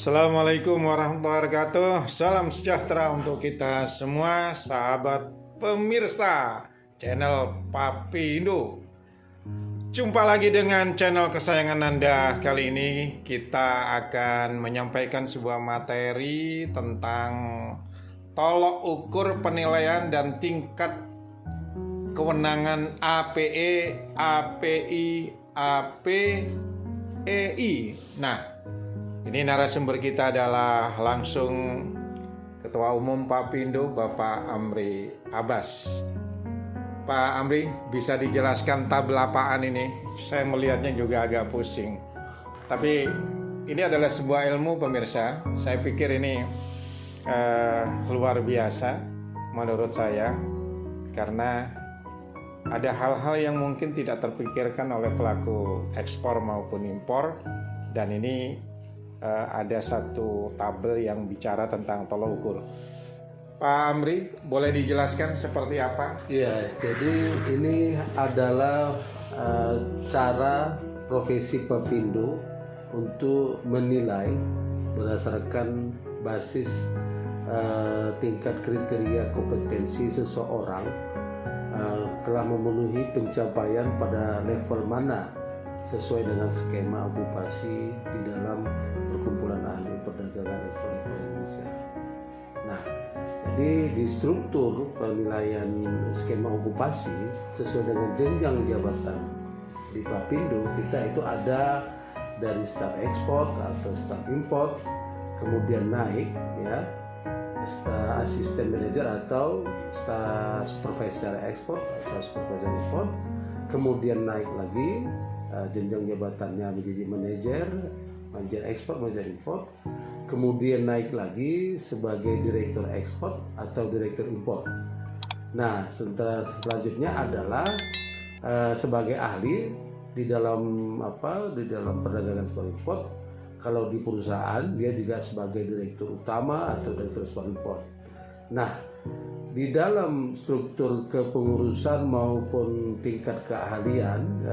Assalamualaikum warahmatullahi wabarakatuh. Salam sejahtera untuk kita semua, sahabat pemirsa channel Papi Indo. Jumpa lagi dengan channel kesayangan Anda. Kali ini kita akan menyampaikan sebuah materi tentang tolok ukur penilaian dan tingkat kewenangan APE, API, APEI. Nah, ini narasumber kita adalah langsung Ketua Umum Papindo, Bapak Amri Abbas. Pak Amri, bisa dijelaskan tabel apaan ini? Saya melihatnya juga agak pusing. Tapi ini adalah sebuah ilmu pemirsa. Saya pikir ini luar biasa menurut saya. Karena ada hal-hal yang mungkin tidak terpikirkan oleh pelaku ekspor maupun impor. Dan ini ada satu tabel yang bicara tentang tolok ukur. Pak Amri, boleh dijelaskan seperti apa? Ya, jadi ini adalah cara profesi Papindo untuk menilai berdasarkan basis tingkat kriteria kompetensi seseorang telah memenuhi pencapaian pada level mana sesuai dengan skema okupasi di dalam Perkumpulan Ahli Perdagangan Ekspor Indonesia. Nah, jadi di struktur penilaian skema okupasi sesuai dengan jenjang jabatan di Papindo, kita itu ada dari staf ekspor atau staf import, kemudian naik ya staf asisten manajer atau staf supervisor ekspor atau supervisor import, kemudian naik lagi jenjang jabatannya menjadi manajer ekspor, manajer import, kemudian naik lagi sebagai direktur ekspor atau direktur import. Nah, selanjutnya adalah sebagai ahli di dalam perdagangan ekspor import. Kalau di perusahaan dia juga sebagai direktur utama atau direktur ekspor import. Nah, di dalam struktur kepengurusan maupun tingkat keahlian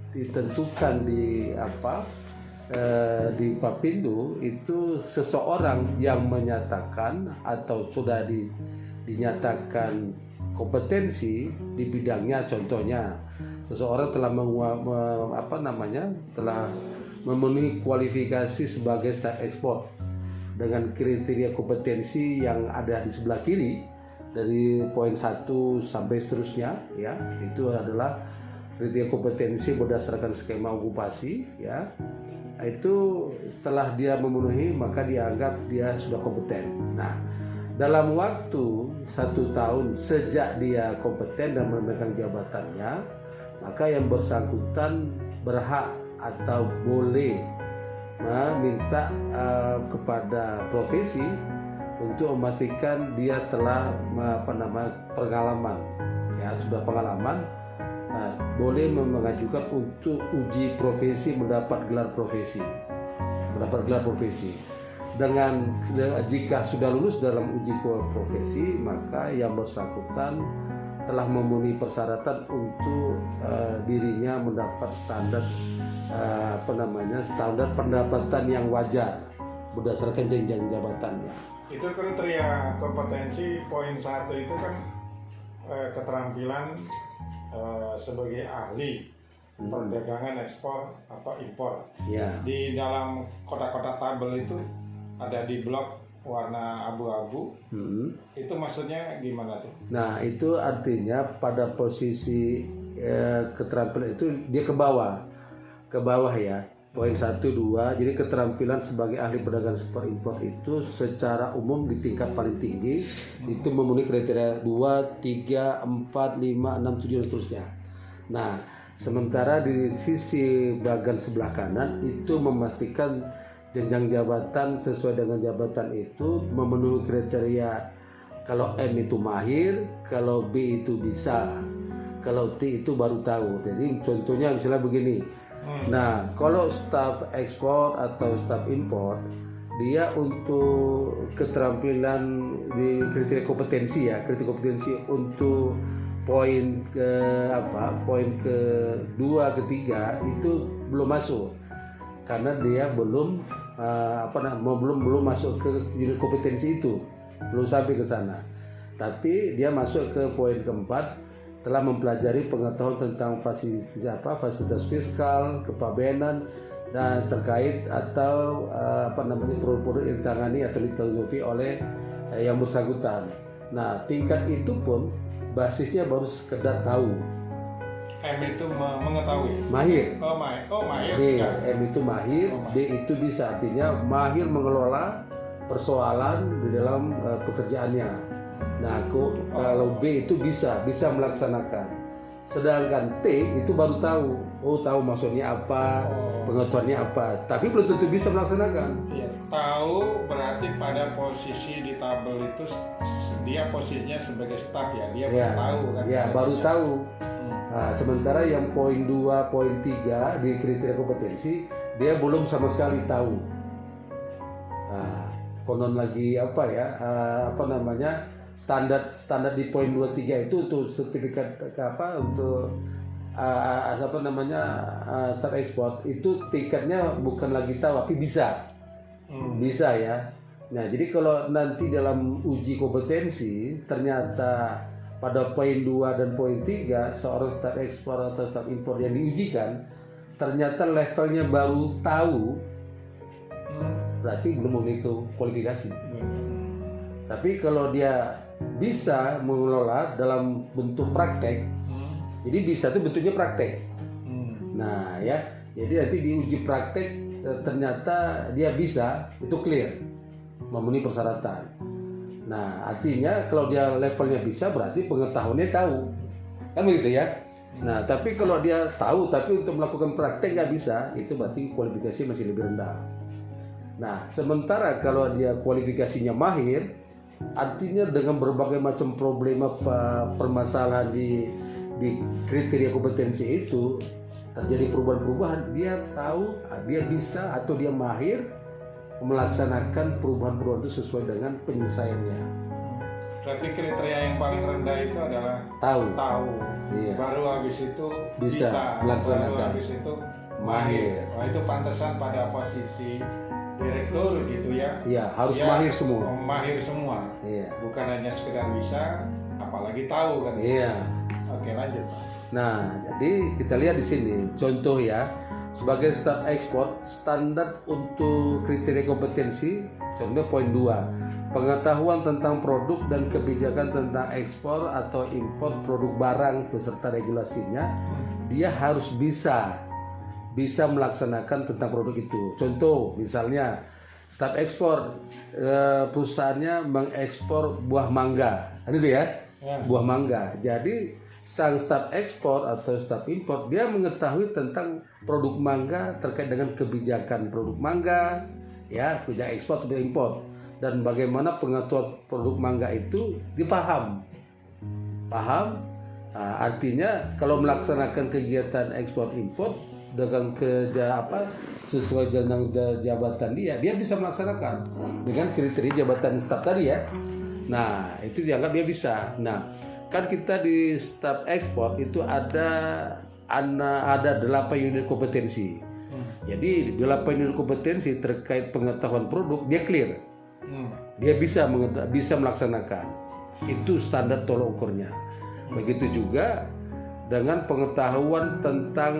ditentukan di Papindo itu seseorang yang menyatakan atau sudah dinyatakan kompetensi di bidangnya. Contohnya seseorang telah telah memenuhi kualifikasi sebagai staf ekspor dengan kriteria kompetensi yang ada di sebelah kiri dari poin 1 sampai seterusnya ya, itu adalah kriteria kompetensi berdasarkan skema okupasi ya. Itu setelah dia memenuhi maka dianggap dia sudah kompeten. Nah, dalam waktu 1 tahun sejak dia kompeten dan memegang jabatannya, maka yang bersangkutan berhak atau boleh meminta kepada profesi untuk memastikan dia telah pengalaman ya, sudah pengalaman. Nah, boleh mengajukan untuk uji profesi mendapat gelar profesi. Dengan jika sudah lulus dalam uji profesi, maka yang bersangkutan telah memenuhi persyaratan untuk dirinya mendapat standar standar pendapatan yang wajar berdasarkan jenjang jabatannya. Itu kriteria kompetensi poin 1 itu kan keterampilan sebagai ahli perdagangan ekspor atau impor. Ya. Di dalam kotak-kotak tabel itu ada di blok warna abu-abu. Itu maksudnya gimana tuh? Nah, itu artinya pada posisi keterampilan itu dia ke bawah ya. Poin 1, 2. Jadi keterampilan sebagai ahli perdagangan ekspor impor itu secara umum di tingkat paling tinggi itu memenuhi kriteria 2, 3, 4, 5, 6, 7 dan seterusnya. Nah, sementara di sisi bagian sebelah kanan itu memastikan jenjang jabatan sesuai dengan jabatan itu memenuhi kriteria. Kalau M itu mahir, kalau B itu bisa, kalau T itu baru tahu. Jadi contohnya misalnya begini. Nah, kalau staf ekspor atau staf import, dia untuk keterampilan di kriteria kompetensi untuk poin ke 2, ke 3 itu belum masuk. karena dia belum belum masuk ke unit kompetensi itu, belum sampai ke sana. Tapi dia masuk ke poin keempat, telah mempelajari pengetahuan tentang fasilitas fiskal, kepabeanan dan terkait atau produk-produk yang ditangani atau ditanggupi oleh yang bersangkutan. Nah, tingkat itu pun basisnya baru sekedar tahu. M itu mengetahui. Mahir. Mahir. D, Ya. M itu mahir, D itu bisa, artinya mahir mengelola persoalan di dalam pekerjaannya. Nah, kalau B itu bisa melaksanakan. Sedangkan T itu baru tahu. Tahu maksudnya apa, pengetahuannya apa, tapi belum tentu bisa melaksanakan. Iya, tahu berarti pada posisi di tabel itu dia posisinya sebagai staf ya, dia baru tahu kan. Ya, baru tahu. Nah, sementara yang poin 2, poin 3 di kriteria kompetensi dia belum sama sekali tahu. Nah, konon lagi standar di poin 2, 3 itu untuk sertifikat untuk staf ekspor itu tingkatnya bukan lagi tahu tapi bisa. Bisa ya. Nah, jadi kalau nanti dalam uji kompetensi ternyata pada poin 2 dan poin 3 seorang staf ekspor atau staf impor yang diujikan ternyata levelnya baru tahu, berarti belum memiliki kualifikasi. Tapi kalau dia bisa mengelola dalam bentuk praktek, jadi bisa itu bentuknya praktek. Nah ya, jadi nanti diuji praktek ternyata dia bisa, itu clear, memenuhi persyaratan. Nah, artinya kalau dia levelnya bisa berarti pengetahuannya tahu, kan begitu ya. Nah, tapi kalau dia tahu tapi untuk melakukan praktek nggak bisa, itu berarti kualifikasi masih lebih rendah. Nah, sementara kalau dia kualifikasinya mahir, artinya dengan berbagai macam problema permasalahan di kriteria kompetensi itu terjadi perubahan-perubahan, dia tahu, dia bisa atau dia mahir melaksanakan perubahan-perubahan itu sesuai dengan penyelesaiannya. Berarti kriteria yang paling rendah itu adalah Tahu. Iya. Baru habis itu bisa melaksanakan. baru habis itu mahir. Wah, itu pantesan pada posisi direktur gitu ya. Iya, harus dia mahir semua. Mahir semua. Iya. Bukan hanya sekedar bisa, apalagi tahu kan. Iya. Oke, lanjut Pak. Nah, jadi kita lihat di sini contoh ya. Sebagai staf ekspor, standar untuk kriteria kompetensi, contoh poin 2, pengetahuan tentang produk dan kebijakan tentang ekspor atau impor produk barang beserta regulasinya, dia harus bisa melaksanakan tentang produk itu. Contoh, misalnya staf ekspor, perusahaannya mengekspor buah mangga, itu ya, buah mangga. Jadi sang staf ekspor atau staf impor dia mengetahui tentang produk mangga terkait dengan kebijakan produk mangga, ya, kebijakan ekspor atau impor, dan bagaimana pengetahuan produk mangga itu dipaham. Artinya kalau melaksanakan kegiatan ekspor impor dengan sesuai dengan jabatan dia bisa melaksanakan dengan kriteria jabatan staf tadi ya. Nah, itu dianggap dia bisa. Nah, kan kita di staf ekspor itu ada 8 unit kompetensi. Jadi 8 unit kompetensi terkait pengetahuan produk dia clear. Dia bisa melaksanakan. Itu standar tolok ukurnya. Begitu juga dengan pengetahuan tentang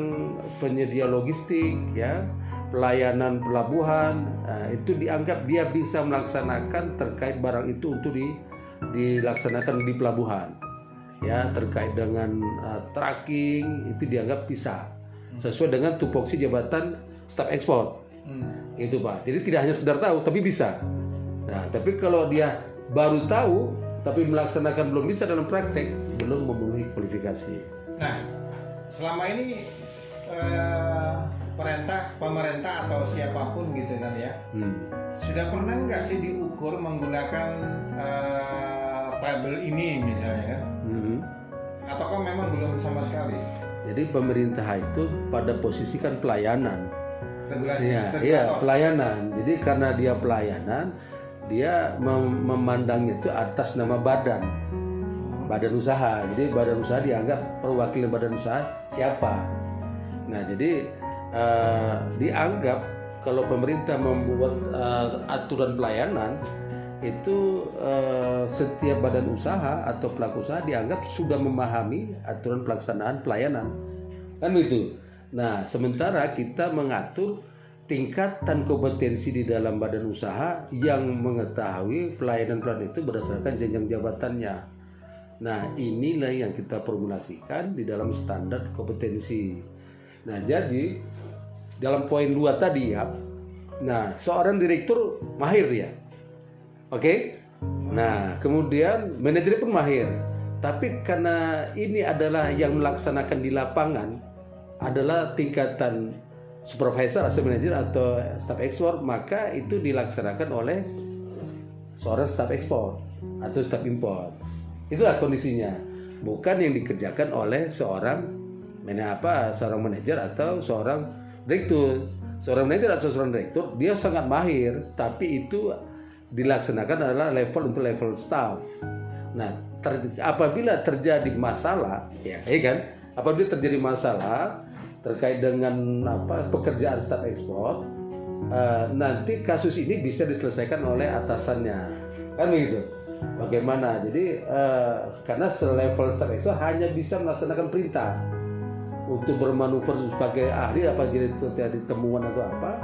penyedia logistik ya, pelayanan pelabuhan, itu dianggap dia bisa melaksanakan terkait barang itu untuk dilaksanakan di pelabuhan. Ya, terkait dengan tracking itu dianggap bisa sesuai dengan tupoksi jabatan staf ekspor. Itu Pak. Jadi tidak hanya sekedar tahu tapi bisa. Nah, tapi kalau dia baru tahu tapi melaksanakan belum bisa dalam praktek, belum memenuhi kualifikasi. Nah, selama ini pemerintah atau siapapun gitu kan ya, sudah pernah nggak sih diukur menggunakan tabel ini misalnya kan? Ataukah memang belum sama sekali? Jadi pemerintah itu pada posisi kan pelayanan. Regulasi. Iya, pelayanan. Jadi karena dia pelayanan, dia memandangnya itu atas nama badan usaha. Jadi badan usaha dianggap perwakilan badan usaha siapa. Nah, jadi dianggap kalau pemerintah membuat aturan pelayanan itu setiap badan usaha atau pelaku usaha dianggap sudah memahami aturan pelaksanaan pelayanan, kan begitu. Nah, sementara kita mengatur tingkatan kompetensi di dalam badan usaha yang mengetahui pelayanan itu berdasarkan jenjang jabatannya. Nah, inilah yang kita formulasikan di dalam standar kompetensi. Nah, jadi dalam poin 2 tadi ya, nah seorang direktur mahir ya. Oke. Nah, kemudian manajer pun mahir. Tapi karena ini adalah yang melaksanakan di lapangan adalah tingkatan supervisor atau manajer atau staff ekspor, maka itu dilaksanakan oleh seorang staff ekspor atau staff import. Itulah kondisinya. Bukan yang dikerjakan oleh seorang manajer atau seorang direktur. Seorang manajer atau seorang direktur dia sangat mahir, tapi itu dilaksanakan adalah level untuk level staff. Nah, apabila terjadi masalah, ya kan? Apabila terjadi masalah terkait dengan pekerjaan staff ekspor, nanti kasus ini bisa diselesaikan oleh atasannya, kan begitu? Bagaimana? Jadi karena selevel staff ekspor hanya bisa melaksanakan perintah untuk bermanuver sebagai ahli apa jadi terjadi temuan atau apa,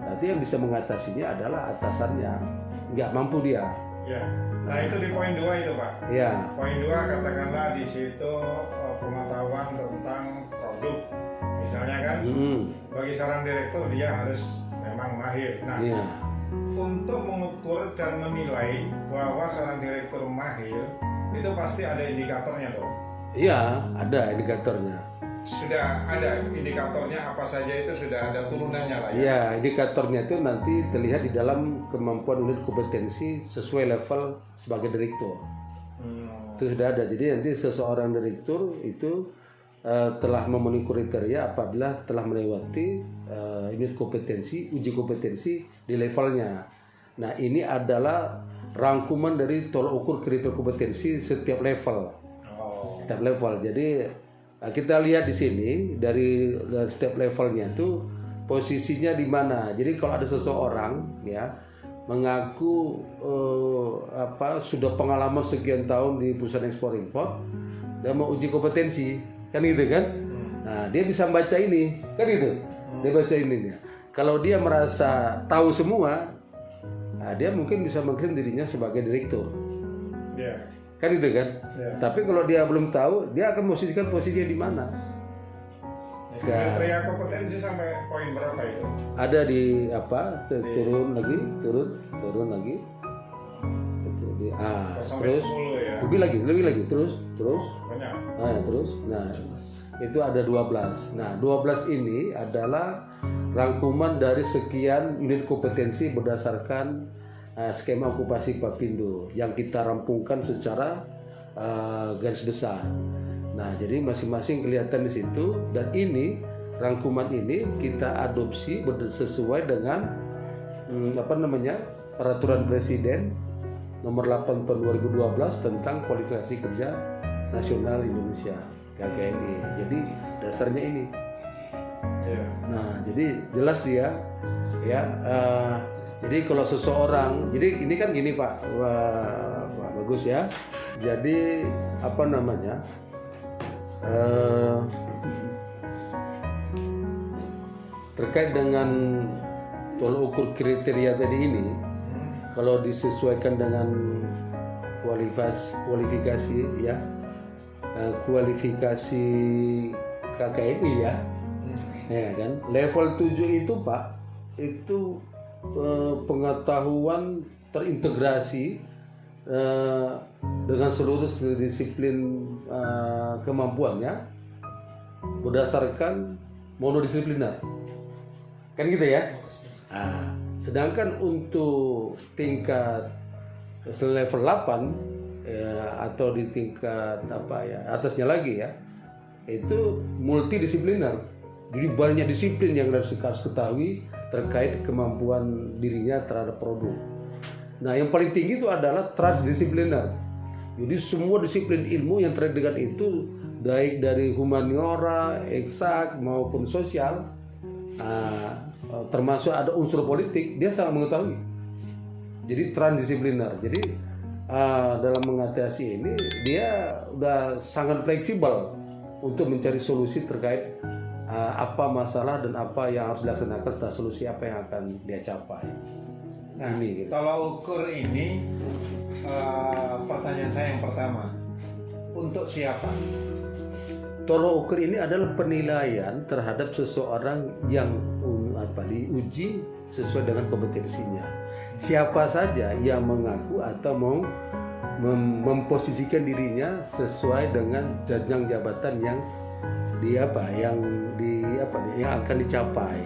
nanti yang bisa mengatasinya adalah atasannya. Nggak mampu dia. Ya. Nah, itu di poin 2 itu, Pak. Ya. Poin 2 katakanlah di situ pengetahuan tentang produk. Misalnya kan, bagi seorang direktur dia harus memang mahir. Nah, untuk mengukur dan menilai bahwa seorang direktur mahir itu pasti ada indikatornya tuh. Iya, ada indikatornya. Sudah ada indikatornya apa saja itu sudah ada turunannya lah ya? Iya, indikatornya itu nanti terlihat di dalam kemampuan unit kompetensi sesuai level sebagai direktur. Itu sudah ada. Jadi nanti seseorang direktur itu telah memenuhi kriteria apabila telah melewati unit kompetensi, uji kompetensi di levelnya. Nah, ini adalah rangkuman dari tolak ukur kriteria kompetensi setiap level. Setiap level. Jadi kita lihat di sini dari setiap levelnya itu posisinya di mana. Jadi kalau ada seseorang ya mengaku sudah pengalaman sekian tahun di perusahaan ekspor impor dan mau uji kompetensi, kan gitu kan? Nah, dia bisa membaca ini, kan gitu. Dia baca ini dia. Kalau dia merasa tahu semua, nah dia mungkin bisa mengklaim dirinya sebagai direktur. Kan itu kan? Tapi kalau dia belum tahu, dia akan posisikan posisinya di mana. Kriteria kompetensi sampai poin berapa itu? Ada di turun lagi. Terus ya? lebih lagi terus. Banyak. Nah, itu ada 12. Nah, 12 ini adalah rangkuman dari sekian unit kompetensi berdasarkan skema okupasi Papindo yang kita rampungkan secara garis besar. Nah, jadi masing-masing kelihatan di situ, dan ini rangkuman ini kita adopsi sesuai dengan peraturan Presiden nomor 8 tahun 2012 tentang kualifikasi kerja nasional Indonesia KKNI. Jadi dasarnya ini. Nah, jadi jelas dia ya. Jadi kalau seseorang, jadi ini kan gini Pak, bagus ya. Jadi terkait dengan tolak ukur kriteria tadi ini, kalau disesuaikan dengan kualifikasi ya, kualifikasi KKNI ya kan, level 7 itu Pak, itu pengetahuan terintegrasi dengan seluruh disiplin kemampuannya berdasarkan monodisipliner, kan gitu ya. Nah, sedangkan untuk tingkat level 8 atau di tingkat atasnya lagi ya, itu multidisipliner. Jadi banyak disiplin yang harus ketahui terkait kemampuan dirinya terhadap produk. Nah, yang paling tinggi itu adalah transdisipliner. Jadi semua disiplin ilmu yang terkait dengan itu, baik dari humaniora, eksak maupun sosial, termasuk ada unsur politik, dia sangat mengetahui. Jadi transdisipliner. Jadi dalam mengatasi ini dia udah sangat fleksibel untuk mencari solusi terkait apa masalah dan apa yang harus dilaksanakan serta solusi apa yang akan dia capai. Nah, Ini, gitu. tolak ukur ini pertanyaan saya yang pertama, untuk siapa? Tolak ukur ini adalah penilaian terhadap seseorang yang diuji sesuai dengan kompetensinya. Siapa saja yang mengaku atau mau memposisikan dirinya sesuai dengan jenjang jabatan yang yang akan dicapai.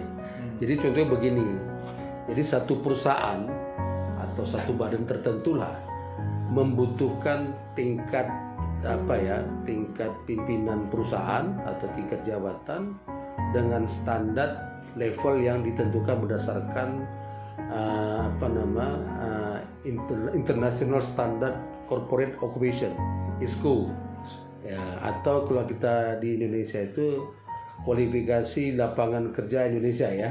Jadi contohnya begini. Jadi satu perusahaan atau satu badan tertentu lah membutuhkan tingkat tingkat pimpinan perusahaan atau tingkat jabatan dengan standar level yang ditentukan berdasarkan International Standard Corporate Occupation (ISCO), ya, atau kalau kita di Indonesia itu kualifikasi lapangan kerja Indonesia ya,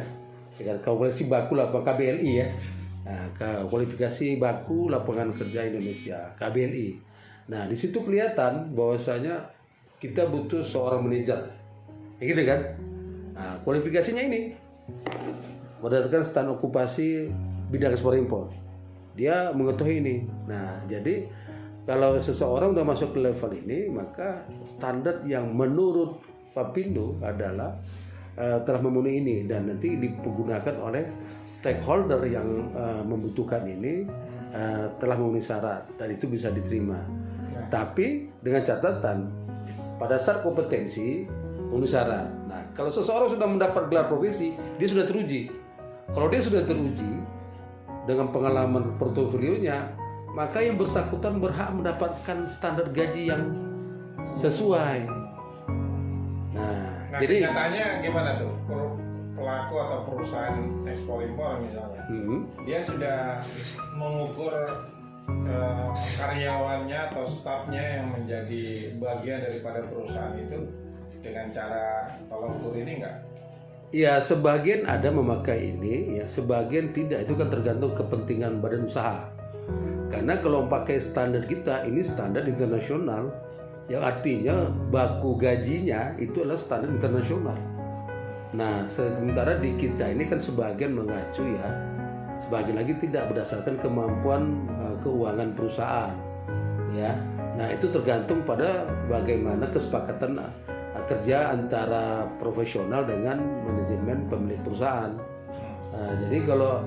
kualifikasi baku lapangan KBLI ya, kualifikasi baku lapangan kerja Indonesia KBLI. Nah di situ kelihatan bahwasanya kita butuh seorang manajer, ya gitu kan? Nah, kualifikasinya ini berdasarkan stand okupasi bidang ekspor impor. Dia mengetahui ini. Nah, jadi kalau seseorang sudah masuk ke level ini, maka standar yang menurut Papindo adalah telah memenuhi ini dan nanti dipergunakan oleh stakeholder yang membutuhkan ini telah memenuhi syarat dan itu bisa diterima. Tapi dengan catatan pada saat kompetensi memenuhi syarat. Nah, kalau seseorang sudah mendapat gelar profesi, dia sudah teruji. Kalau dia sudah teruji dengan pengalaman portofolionya, maka yang bersangkutan berhak mendapatkan standar gaji yang sesuai. Nah jadi kenyataannya gimana tuh? Pelaku atau perusahaan ekspor impor misalnya, dia sudah mengukur karyawannya atau stafnya yang menjadi bagian daripada perusahaan itu dengan cara tolak ukur ini enggak? Ya, sebagian ada memakai ini, ya sebagian tidak. Itu kan tergantung kepentingan badan usaha. Karena kalau pakai standar kita, ini standar internasional, yang artinya baku gajinya itu adalah standar internasional. Nah, sementara di kita ini kan sebagian mengacu ya, sebagian lagi tidak berdasarkan kemampuan keuangan perusahaan, ya. Nah, itu tergantung pada bagaimana kesepakatan kerja antara profesional dengan manajemen pemilik perusahaan. Jadi kalau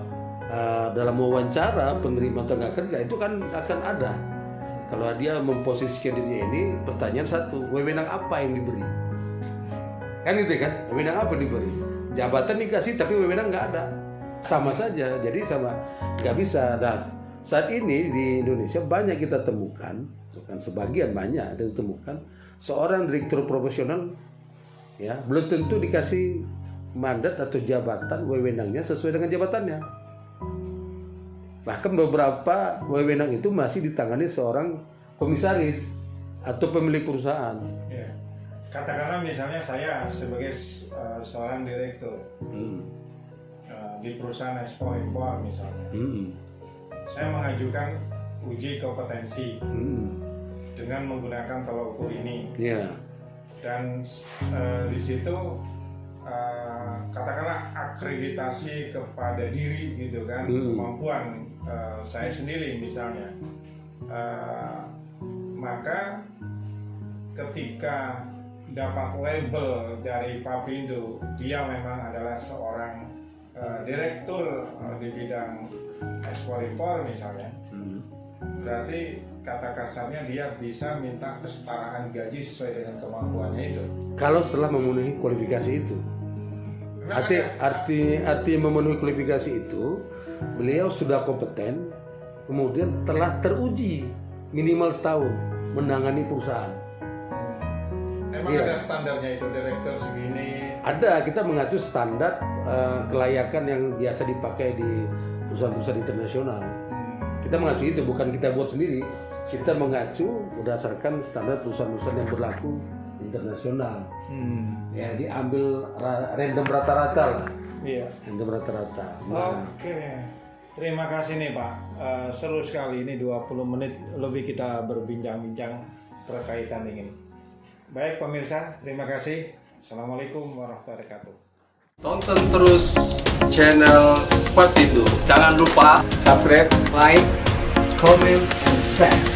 dalam wawancara penerima tenaga kerja itu kan akan ada. Kalau dia memposisikan diri ini, pertanyaan satu, wewenang apa yang diberi? Kan gitu kan, wewenang apa diberi? Jabatan dikasih tapi wewenang nggak ada. Sama saja, jadi sama nggak bisa. Nah, saat ini di Indonesia banyak kita temukan, bukan sebagian, banyak kita temukan seorang direktur profesional ya belum tentu dikasih mandat atau jabatan wewenangnya sesuai dengan jabatannya. Bahkan beberapa wewenang itu masih ditangani seorang komisaris atau pemilik perusahaan. Ya. Katakanlah misalnya saya sebagai seorang direktur di perusahaan ekspor impor misalnya, saya mengajukan uji kompetensi dengan menggunakan tolak ukur ini. Yeah. Dan di situ katakanlah akreditasi kepada diri gitu kan, kemampuan saya sendiri misalnya, maka ketika dapat label dari Papindo dia memang adalah seorang direktur di bidang ekspor impor misalnya, berarti kata kasarnya dia bisa minta kesetaraan gaji sesuai dengan kemampuannya itu. Kalau telah memenuhi kualifikasi itu. Arti memenuhi kualifikasi itu, beliau sudah kompeten, kemudian telah teruji minimal setahun menangani perusahaan. Emang ada standarnya itu, direktur segini? Ada, kita mengacu standar kelayakan yang biasa dipakai di perusahaan-perusahaan internasional. Kita mengacu itu, bukan kita buat sendiri. Kita mengacu berdasarkan standar perusahaan-perusahaan yang berlaku internasional. Ya diambil random rata-rata lah. Iya. Random rata-rata. Oke. Terima kasih nih Pak. Seru sekali ini 20 menit lebih kita berbincang-bincang berkaitan ini. Baik pemirsa, terima kasih. Assalamualaikum warahmatullahi wabarakatuh. Tonton terus channel Papindo. Jangan lupa subscribe, like, comment, and share.